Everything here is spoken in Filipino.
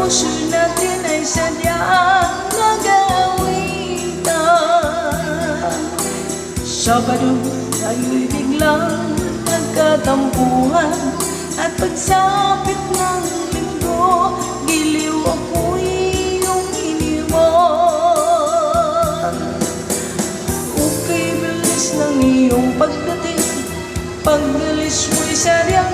puso natin ay sadyang nagawitan. Sabado tayo'y biglang nagkatampuhan, at pagsapit ng linggo, giliw ako'y iyong iniwan. Okay, bilis ng iyong pagdating, pag-alis mo'y sadyang